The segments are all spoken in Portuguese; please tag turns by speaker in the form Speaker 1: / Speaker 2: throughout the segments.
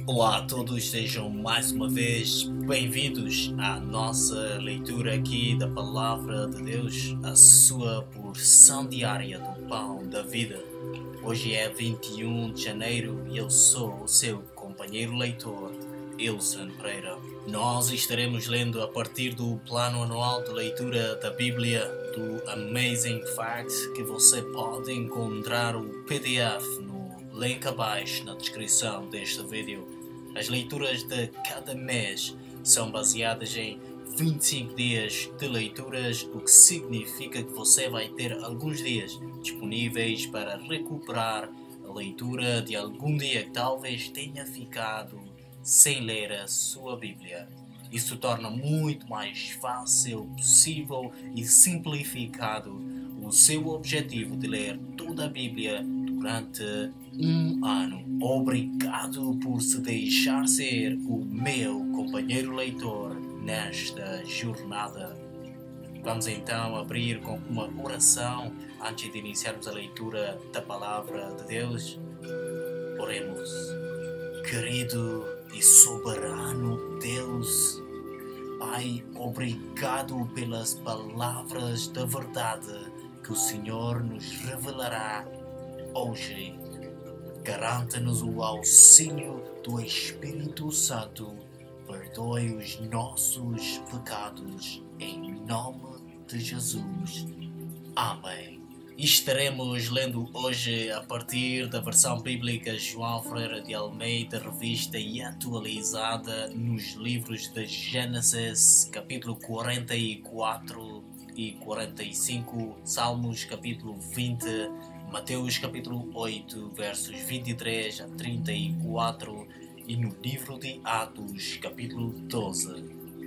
Speaker 1: Olá a todos, sejam mais uma vez bem-vindos à nossa leitura aqui da Palavra de Deus, a sua porção diária do Pão da Vida. Hoje é 21 de janeiro e eu sou o seu companheiro leitor, Ilson Pereira. Nós estaremos lendo a partir do plano anual de leitura da Bíblia do Amazing Facts, que você pode encontrar o PDF no link abaixo na descrição deste vídeo. As leituras de cada mês são baseadas em 25 dias de leituras, o que significa que você vai ter alguns dias disponíveis para recuperar a leitura de algum dia que talvez tenha ficado sem ler a sua Bíblia. Isso torna muito mais fácil, possível e simplificado o seu objetivo de ler toda a Bíblia durante um ano. Obrigado por se deixar ser o meu companheiro leitor nesta jornada. Vamos então abrir com uma oração antes de iniciarmos a leitura da Palavra de Deus. Oremos. Querido e soberano Deus, Pai, obrigado pelas palavras da verdade que o Senhor nos revelará hoje. Garanta-nos o auxílio do Espírito Santo. Perdoe os nossos pecados, em nome de Jesus. Amém. Estaremos lendo hoje a partir da versão bíblica João Ferreira de Almeida, revista e atualizada, nos livros de Gênesis, capítulo 44 e 45, Salmos, capítulo 20, Mateus, capítulo 8, versos 23 a 34 e no livro de Atos, capítulo 12.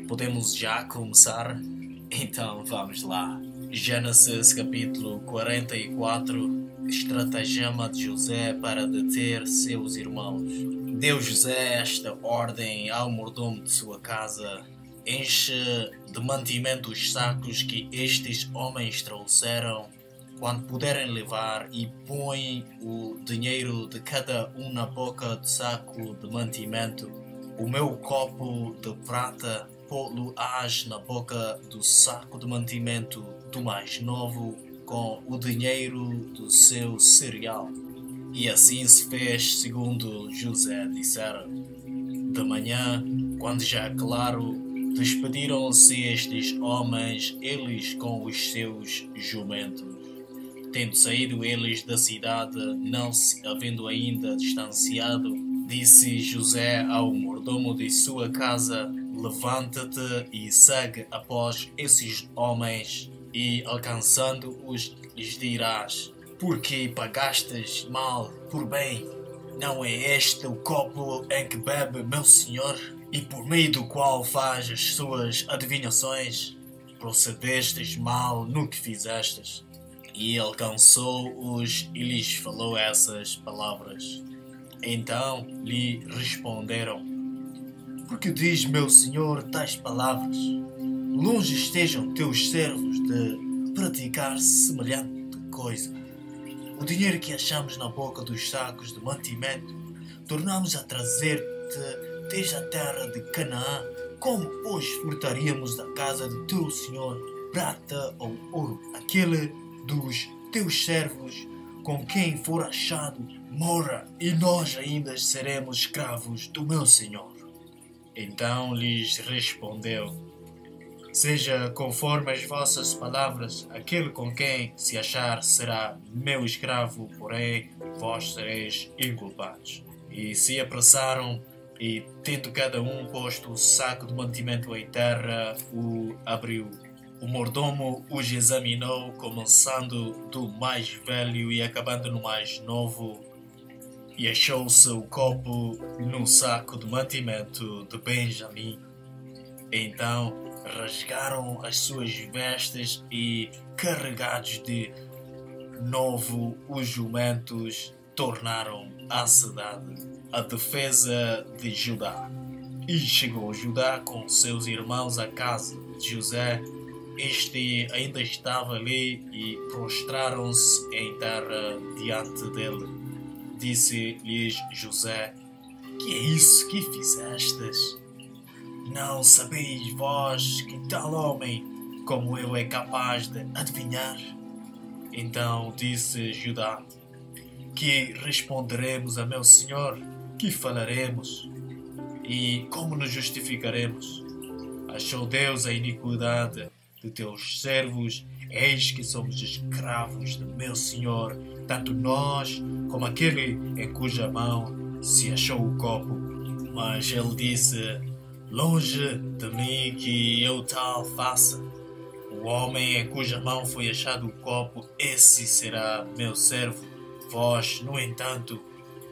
Speaker 1: Podemos já começar? Então vamos lá. Gênesis capítulo 44, estratagema de José para deter seus irmãos. Deu José esta ordem ao mordomo de sua casa: enche de mantimento os sacos que estes homens trouxeram, quando puderem levar, e põe o dinheiro de cada um na boca do saco de mantimento. O meu copo de prata pô-lo-ás na boca do saco de mantimento do mais novo, com o dinheiro do seu cereal. E assim se fez, segundo José dissera. De manhã, quando já é claro, despediram-se estes homens, eles com os seus jumentos. Tendo saído eles da cidade, não se havendo ainda distanciado, disse José ao mordomo de sua casa: levanta-te e segue após esses homens, e alcançando-os lhes dirás: por que pagastes mal por bem? Não é este o copo em que bebe meu senhor, e por meio do qual faz as suas adivinhações? Procedestes mal no que fizestes. E alcançou-os e lhes falou essas palavras. Então lhe responderam: por que diz meu senhor tais palavras? Longe estejam teus servos de praticar semelhante coisa. O dinheiro que achamos na boca dos sacos de mantimento, tornamos a trazer-te desde a terra de Canaã. Como, pois, furtaríamos da casa de teu senhor prata ou ouro? Aquele dos teus servos com quem for achado morra, e nós ainda seremos escravos do meu senhor. Então lhes respondeu: seja conforme as vossas palavras, aquele com quem se achar será meu escravo, porém vós sereis inculpados. E se apressaram, e tendo cada um posto o saco de mantimento em terra, o abriu. O mordomo os examinou, começando do mais velho e acabando no mais novo, e achou-se o copo no saco de mantimento de Benjamim. Então rasgaram as suas vestes e, carregados de novo os jumentos, tornaram à cidade. A defesa de Judá. E chegou Judá com seus irmãos à casa de José. Este ainda estava ali, e prostraram-se em terra diante dele. Disse-lhes José: que é isso que fizestes? Não sabeis vós que tal homem como eu é capaz de adivinhar? Então disse Judá: que responderemos a meu senhor? Que falaremos? E como nos justificaremos? Achou Deus a iniquidade de teus servos? Eis que somos escravos de meu senhor, tanto nós como aquele em cuja mão se achou o copo. Mas ele disse: longe de mim que eu tal faça. O homem em cuja mão foi achado o copo, esse será meu servo. Vós, no entanto,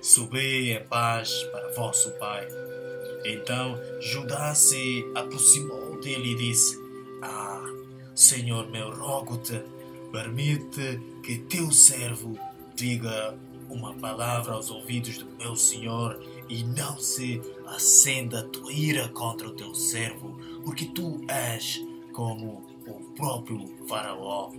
Speaker 1: subi em paz para vosso pai. Então Judá se aproximou dele e disse: Senhor meu, rogo-te, permite que teu servo diga uma palavra aos ouvidos do meu senhor e não se acenda a tua ira contra o teu servo, porque tu és como o próprio Faraó.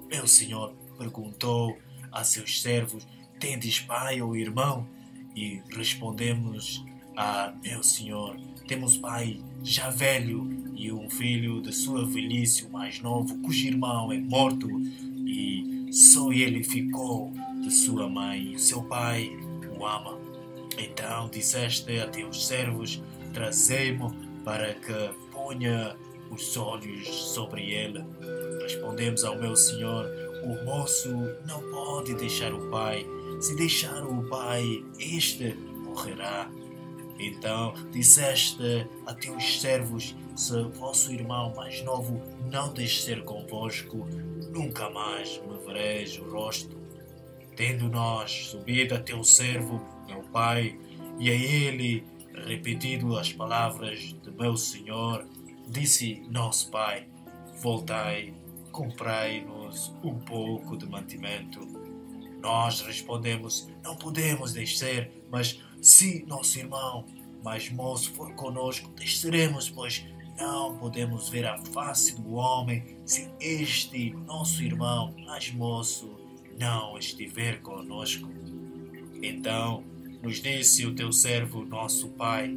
Speaker 1: Meu senhor perguntou a seus servos: tendes pai ou irmão? E respondemos a meu senhor: temos pai já velho e um filho de sua velhice, o mais novo, cujo irmão é morto e só ele ficou de sua mãe, e seu pai o ama. Então disseste a teus servos: trazei-mo para que ponha os olhos sobre ele. Respondemos ao meu senhor: o moço não pode deixar o pai. Se deixar o pai, este morrerá. Então disseste a teus servos: se vosso irmão mais novo não descer convosco, nunca mais me vereis o rosto. Tendo nós subido a teu servo, meu pai, e a ele repetido as palavras de meu senhor, disse nosso pai: voltai, comprai-nos um pouco de mantimento. Nós respondemos: não podemos descer, mas se nosso irmão mais moço for conosco, desceremos, pois não podemos ver a face do homem se este nosso irmão mais moço não estiver conosco. Então nos disse o teu servo, nosso pai: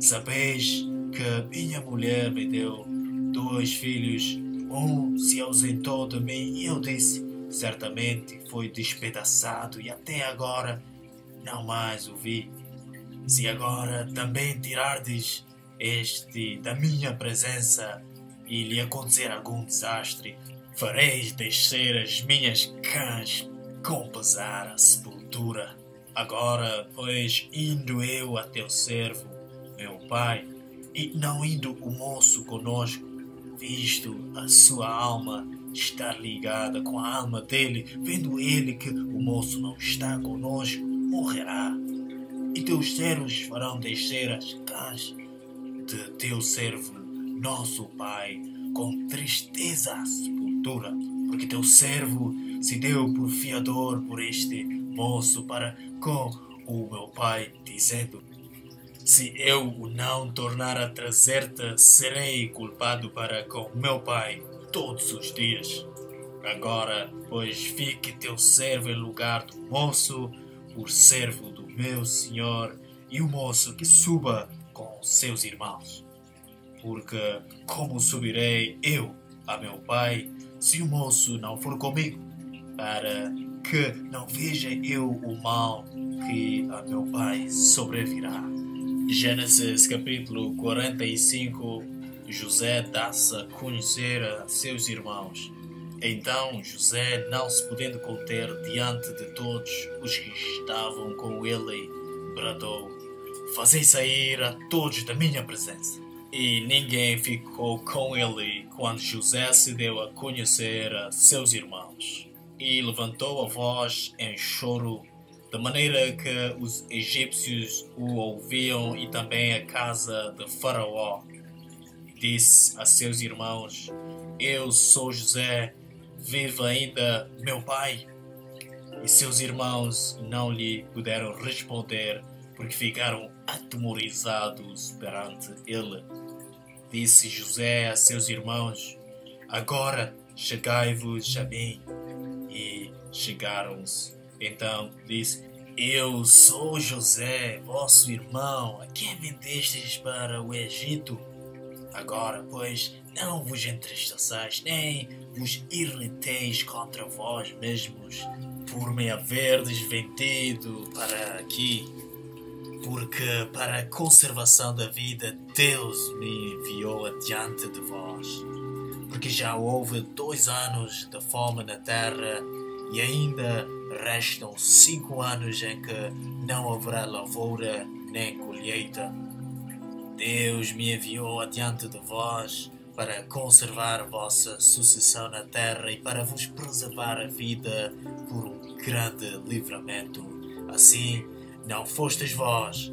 Speaker 1: sabeis que minha mulher me deu 2 filhos, um se ausentou de mim e eu disse: certamente foi despedaçado e até agora não mais o vi. Se agora também tirardes este da minha presença e lhe acontecer algum desastre, fareis descer as minhas cãs com pesar à sepultura. Agora, pois, indo eu a teu servo, meu pai, e não indo o moço conosco, visto a sua alma estar ligada com a alma dele, vendo ele que o moço não está conosco, morrerá. E teus servos farão descer as cãs de teu servo, nosso pai, com tristeza à sepultura, porque teu servo se deu por fiador por este moço para com o meu pai, dizendo: se eu o não tornar a trazer-te, serei culpado para com meu pai todos os dias. Agora, pois, fique teu servo em lugar do moço, por servo do meu senhor, e o moço que suba com seus irmãos. Porque como subirei eu a meu pai, se o moço não for comigo, para que não veja eu o mal que a meu pai sobrevirá. Gênesis capítulo 45. José dá-se a conhecer a seus irmãos. Então José, não se podendo conter diante de todos os que estavam com ele, bradou: fazei sair a todos da minha presença. E ninguém ficou com ele quando José se deu a conhecer a seus irmãos. E levantou a voz em choro, de maneira que os egípcios o ouviam e também a casa de Faraó. E disse a seus irmãos: eu sou José, vive ainda meu pai? E seus irmãos não lhe puderam responder, porque ficaram atemorizados perante ele. Disse José a seus irmãos: agora chegai-vos a mim. E chegaram-se. Então disse: Eu sou José, vosso irmão, a quem vendestes para o Egito. Agora, pois, não vos entristeçais, nem vos irriteis contra vós mesmos, por me haverdes vendido para aqui, porque para a conservação da vida Deus me enviou adiante de vós. Porque já houve 2 anos de fome na terra, e ainda restam 5 anos em que não haverá lavoura nem colheita. Deus me enviou adiante de vós para conservar vossa sucessão na terra e para vos preservar a vida por um grande livramento. Assim, não fostes vós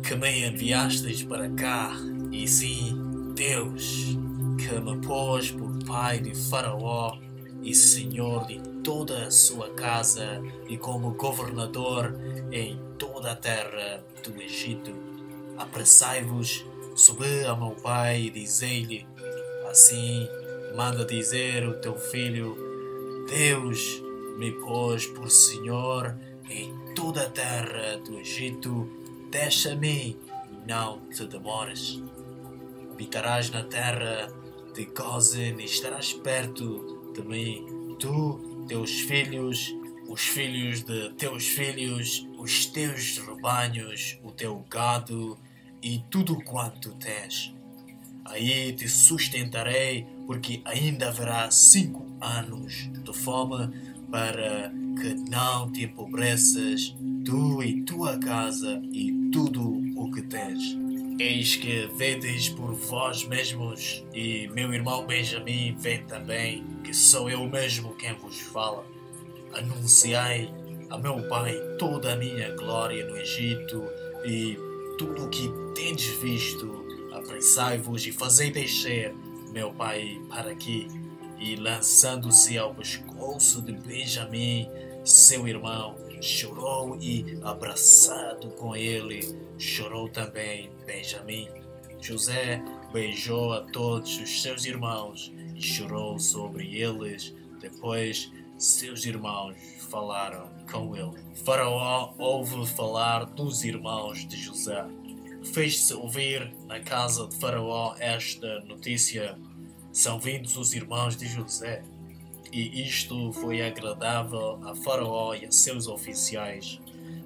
Speaker 1: que me enviastes para cá, e sim Deus, que me pôs por pai de Faraó e senhor de toda a sua casa e como governador em toda a terra do Egito. Apressai-vos, subi a meu pai e dizei-lhe, assim manda dizer o teu filho, Deus me pôs por senhor em toda a terra do Egito, desce a mim, não te demores. Habitarás na terra de Gósen e estarás perto de mim, tu, teus filhos, os filhos de teus filhos, os teus rebanhos, o teu gado e tudo quanto tens. Aí te sustentarei, porque ainda haverá 5 anos de fome, para que não te empobreças, tu e tua casa e tudo o que tens. Eis que vedes por vós mesmos, e meu irmão Benjamim vê também, que sou eu mesmo quem vos fala. Anunciai a meu pai toda a minha glória no Egito, e tudo o que tendes visto. Apressai-vos e fazei descer meu pai para aqui. E lançando-se ao pescoço de Benjamim, seu irmão, chorou e, abraçado com ele, chorou também Benjamim. José beijou a todos os seus irmãos e chorou sobre eles. Depois, seus irmãos falaram com ele. Faraó ouve falar dos irmãos de José. Fez-se ouvir na casa de Faraó esta notícia: são vindos os irmãos de José. E isto foi agradável a Faraó e a seus oficiais.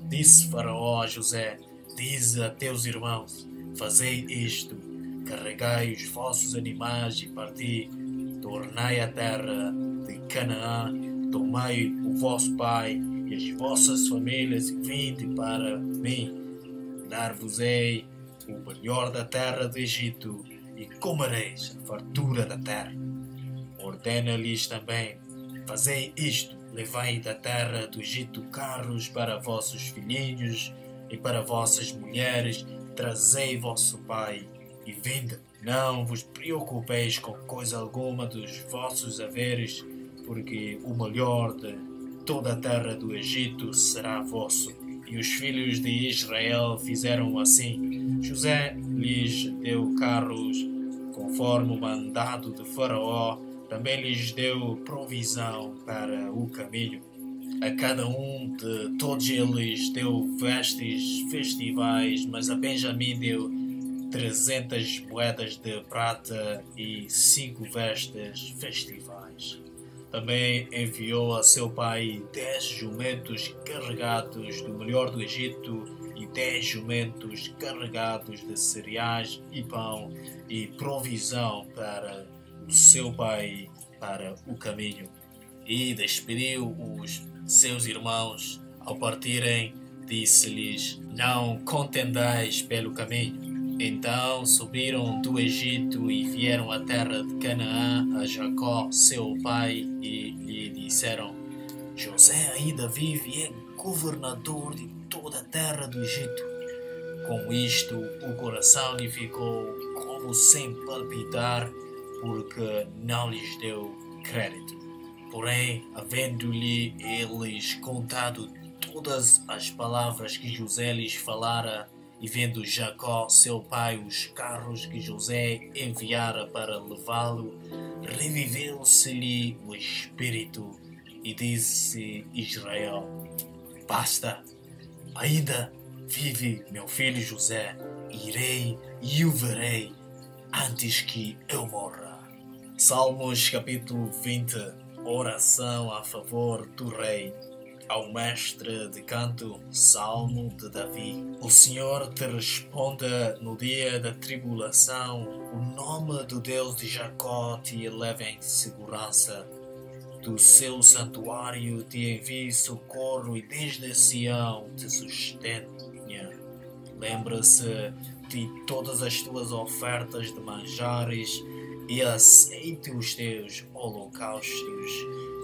Speaker 1: Disse Faraó a José: dize a teus irmãos, fazei isto, carregai os vossos animais e parti, tornai a terra de Canaã, tomai o vosso pai e as vossas famílias e vinde para mim. Dar-vos-ei o melhor da terra do Egito e comereis a fartura da terra. Ordena-lhes também, fazei isto, levai da terra do Egito carros para vossos filhinhos e para vossas mulheres, trazei vosso pai e vinde. Não vos preocupeis com coisa alguma dos vossos haveres, porque o melhor de toda a terra do Egito será vosso. E os filhos de Israel fizeram assim. José lhes deu carros conforme o mandado de Faraó, também lhes deu provisão para o caminho. A cada um de todos eles deu vestes festivais, mas a Benjamim deu 300 moedas de prata e 5 vestes festivais. Também enviou a seu pai 10 jumentos carregados do melhor do Egito e 10 jumentos carregados de cereais e pão e provisão para o seu pai para o caminho. E despediu os seus irmãos. Ao partirem, disse-lhes: não contendais pelo caminho. Então subiram do Egito e vieram à terra de Canaã a Jacó, seu pai, e lhe disseram: José ainda vive e é governador de toda a terra do Egito. Com isto, o coração lhe ficou como sem palpitar, porque não lhes deu crédito. Porém, havendo-lhe eles contado todas as palavras que José lhes falara, e vendo Jacó, seu pai, os carros que José enviara para levá-lo, reviveu-se-lhe o espírito, e disse Israel: basta, Ainda vive meu filho José, irei e o verei antes que eu morra. Salmos capítulo 20. Oração a favor do rei. Ao mestre de canto, Salmo de Davi. O Senhor te responda no dia da tribulação, o nome do Deus de Jacó te eleve em segurança. Do seu santuário te envie socorro e desde Sião te sustenha. Lembra-se de todas as tuas ofertas de manjares e aceite os teus holocaustos.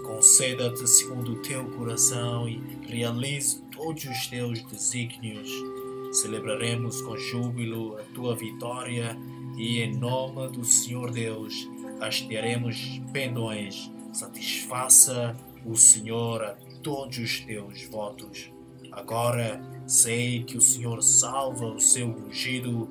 Speaker 1: Conceda-te segundo o teu coração e realize todos os teus desígnios. Celebraremos com júbilo a tua vitória e em nome do Senhor Deus hastearemos pendões. Satisfaça o Senhor a todos os teus votos. Agora sei que o Senhor salva o seu ungido.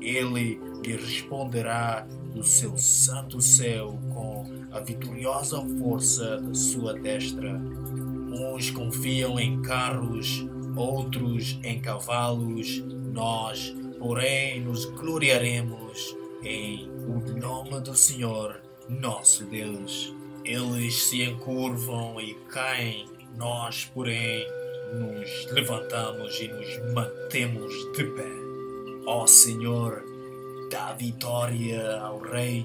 Speaker 1: Ele lhe responderá do seu santo céu com a vitoriosa força da sua destra. Uns confiam em carros, outros em cavalos. Nós, porém, nos gloriaremos em o nome do Senhor, nosso Deus. Eles se encurvam e caem, nós, porém, nos levantamos e nos mantemos de pé. Ó Senhor, dá vitória ao Rei,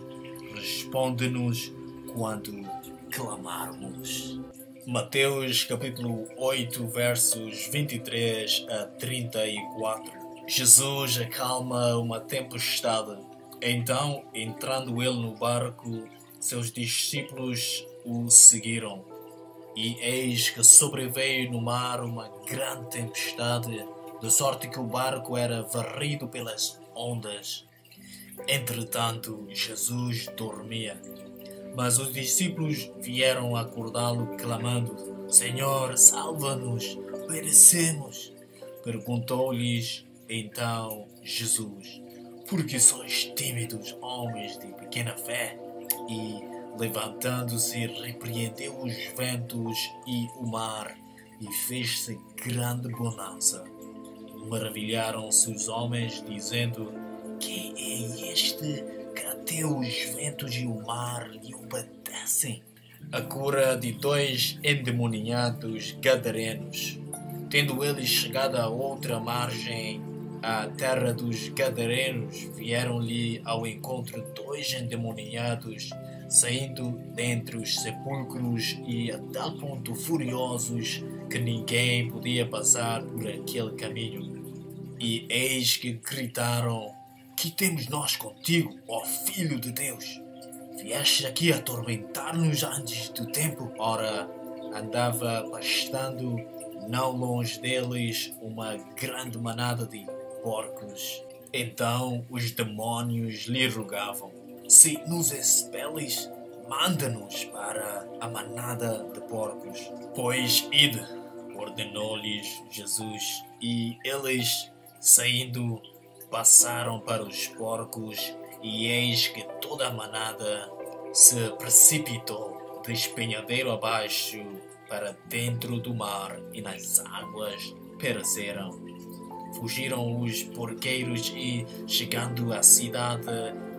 Speaker 1: responde-nos quando clamarmos. Mateus capítulo 8, versos 23 a 34. Jesus acalma uma tempestade. Então, entrando ele no barco, seus discípulos o seguiram. E eis que sobreveio no mar uma grande tempestade, de sorte que o barco era varrido pelas ondas. Entretanto, Jesus dormia. Mas os discípulos vieram acordá-lo, clamando: Senhor, salva-nos, perecemos. Perguntou-lhes então Jesus: Por que sois tímidos, homens de pequena fé? E, levantando-se, repreendeu os ventos e o mar, e fez-se grande bonança. Maravilharam-se os homens, dizendo: Quem é este que até os ventos e o mar lhe obedecem? A cura de 2 endemoniados gadarenos. Tendo eles chegado à outra margem, à terra dos gadarenos, vieram-lhe ao encontro 2 endemoniados, saindo dentre os sepulcros e a tal ponto furiosos que ninguém podia passar por aquele caminho. E eis que gritaram: Que temos nós contigo, ó Filho de Deus? Vieste aqui atormentar-nos antes do tempo? Ora, andava pastando não longe deles uma grande manada de porcos. Então os demónios lhe rogavam: Se nos expeles, manda-nos para a manada de porcos. Pois ide, ordenou-lhes Jesus, e eles, saindo, passaram para os porcos, e eis que toda a manada se precipitou despenhadeiro abaixo para dentro do mar, e nas águas pereceram. Fugiram os porqueiros e, chegando à cidade,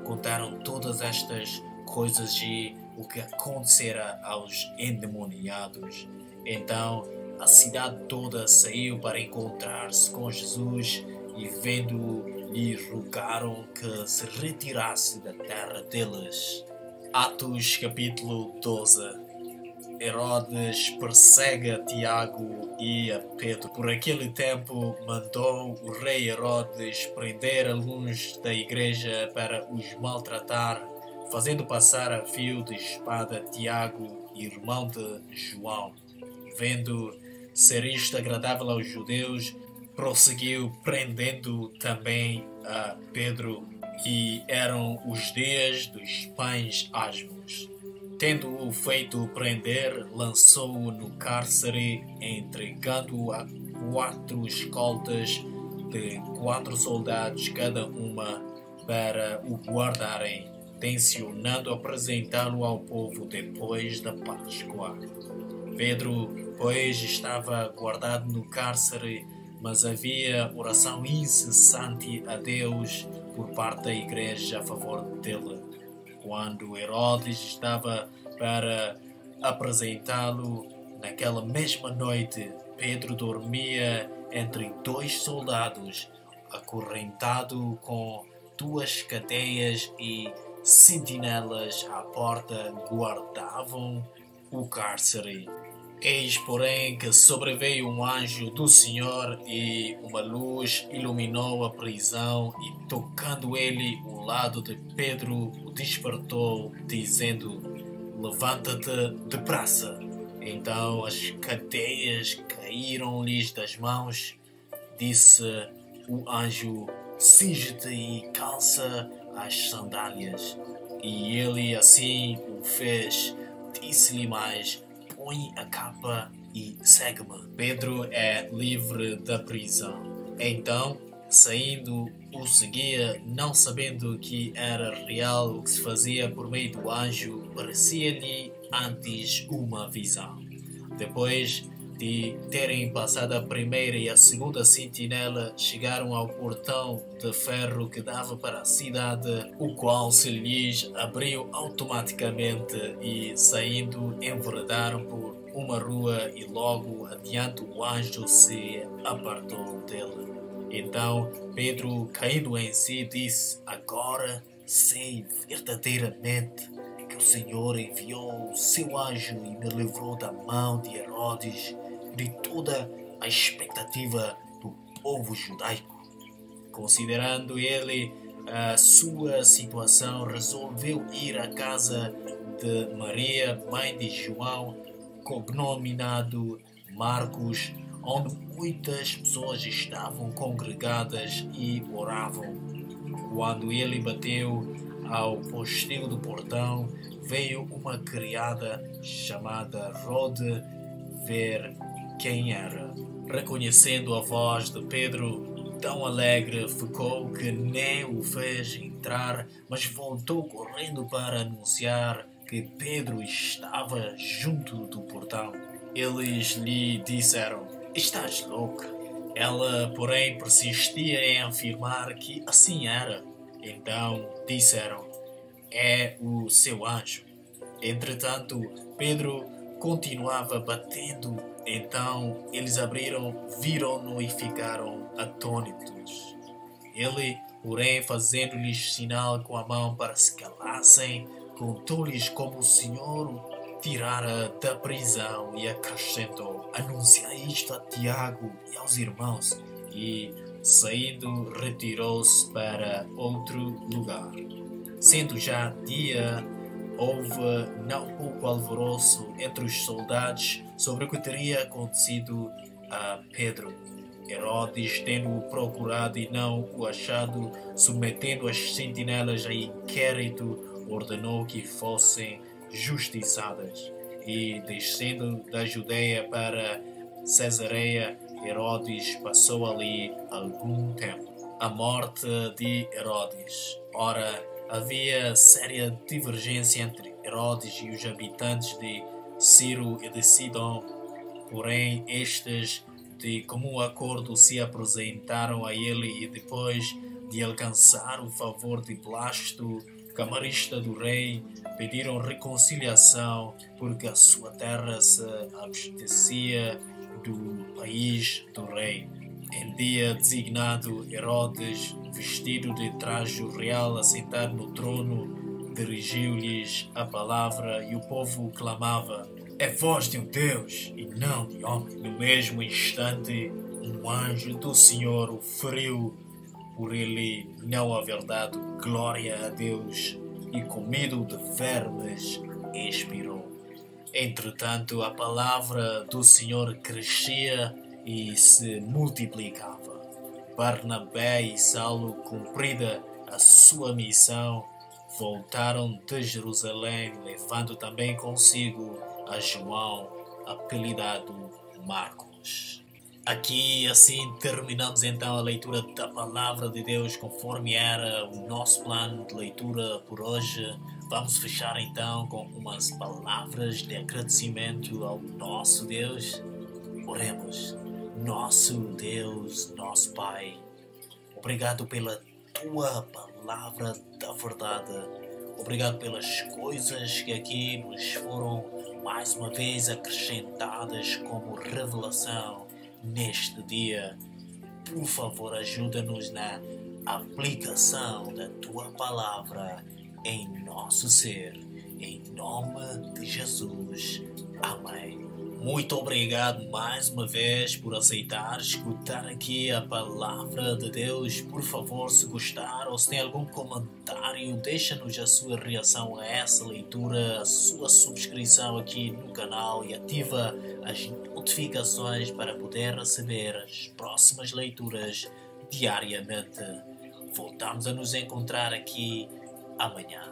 Speaker 1: contaram todas estas coisas e o que acontecera aos endemoniados. Então a cidade toda saiu para encontrar-se com Jesus, e vendo-o, lhe rogaram que se retirasse da terra deles. Atos capítulo 12. Herodes persegue a Tiago e a Pedro. Por aquele tempo mandou o rei Herodes prender alguns da igreja para os maltratar, fazendo passar a fio de espada Tiago, irmão de João. Vendo ser isto agradável aos judeus, prosseguiu prendendo também a Pedro, e eram os dias dos pães asmos. Tendo-o feito prender, lançou-o no cárcere, entregando-o a 4 escoltas de 4 soldados cada uma, para o guardarem, tencionando apresentá-lo ao povo depois da Páscoa. Pedro, pois, estava guardado no cárcere, mas havia oração incessante a Deus por parte da igreja a favor dele. Quando Herodes estava para apresentá-lo, naquela mesma noite, Pedro dormia entre dois soldados, acorrentado com duas cadeias, e sentinelas à porta guardavam o cárcere. Eis, porém, que sobreveio um anjo do Senhor, e uma luz iluminou a prisão, e tocando ele o lado de Pedro, o despertou, dizendo: levanta-te depressa. Então as cadeias caíram-lhes das mãos. Disse o anjo: cinge-te e calça as sandálias. E ele assim o fez. Disse-lhe mais: põe a capa e segue-me. Pedro é livre da prisão. Então, saindo, o seguia, não sabendo que era real o que se fazia por meio do anjo. Parecia-lhe antes uma visão. Depois de terem passado a primeira e a segunda sentinela, chegaram ao portão de ferro que dava para a cidade, o qual se lhes abriu automaticamente, e saindo enveredaram por uma rua, e logo adiante o anjo se apartou dele. Então Pedro, caindo em si, disse: agora sei verdadeiramente que o Senhor enviou o seu anjo e me livrou da mão de Herodes e de toda a expectativa do povo judaico. Considerando ele a sua situação, resolveu ir à casa de Maria, mãe de João, cognominado Marcos, onde muitas pessoas estavam congregadas e oravam. Quando ele bateu ao postigo do portão, veio uma criada chamada Rode ver quem era. Reconhecendo a voz de Pedro, tão alegre ficou que nem o fez entrar, mas voltou correndo para anunciar que Pedro estava junto do portão. Eles lhe disseram: estás louca? Ela, porém, persistia em afirmar que assim era. Então disseram: é o seu anjo. Entretanto, Pedro continuava batendo. Então eles abriram, viram-no e ficaram atônitos. Ele, porém, fazendo-lhes sinal com a mão para se calassem, contou-lhes como o Senhor o tirara da prisão, e acrescentou: anunciai isto a Tiago e aos irmãos. E, saindo, retirou-se para outro lugar. Sendo já dia, houve não pouco alvoroço entre os soldados sobre o que teria acontecido a Pedro. Herodes, tendo-o procurado e não o achado, submetendo as sentinelas a inquérito, ordenou que fossem justiçadas. E, descendo da Judeia para Cesareia, Herodes passou ali algum tempo. A morte de Herodes. Ora, havia séria divergência entre Herodes e os habitantes de Ciro e de Sidom. Porém, estes, de comum acordo, se apresentaram a ele, e depois de alcançar o favor de Blasto, camarista do rei, pediram reconciliação, porque a sua terra se abastecia do país do rei. Em dia designado, Herodes, vestido de traje real, assentado no trono, dirigiu-lhes a palavra, e o povo clamava: é voz de um Deus e não de homem. No mesmo instante, um anjo do Senhor o feriu, por ele não haver dado glória a Deus, e com medo de vermes expirou. Entretanto, a palavra do Senhor crescia e se multiplicava. Barnabé e Saulo, cumprida a sua missão, voltaram de Jerusalém, levando também consigo a João, apelidado Marcos. Aqui, assim, terminamos então a leitura da Palavra de Deus conforme era o nosso plano de leitura por hoje. Vamos fechar então com umas palavras de agradecimento ao nosso Deus. Oremos. Nosso Deus, nosso Pai, obrigado pela tua palavra da verdade. Obrigado pelas coisas que aqui nos foram mais uma vez acrescentadas como revelação neste dia. Por favor, ajuda-nos na aplicação da tua palavra em nosso ser. Em nome de Jesus. Amém. Muito obrigado mais uma vez por aceitar escutar aqui a palavra de Deus. Por favor, se gostar ou se tem algum comentário, deixa-nos a sua reação a essa leitura, a sua subscrição aqui no canal e ativa as notificações para poder receber as próximas leituras diariamente. Voltamos a nos encontrar aqui amanhã.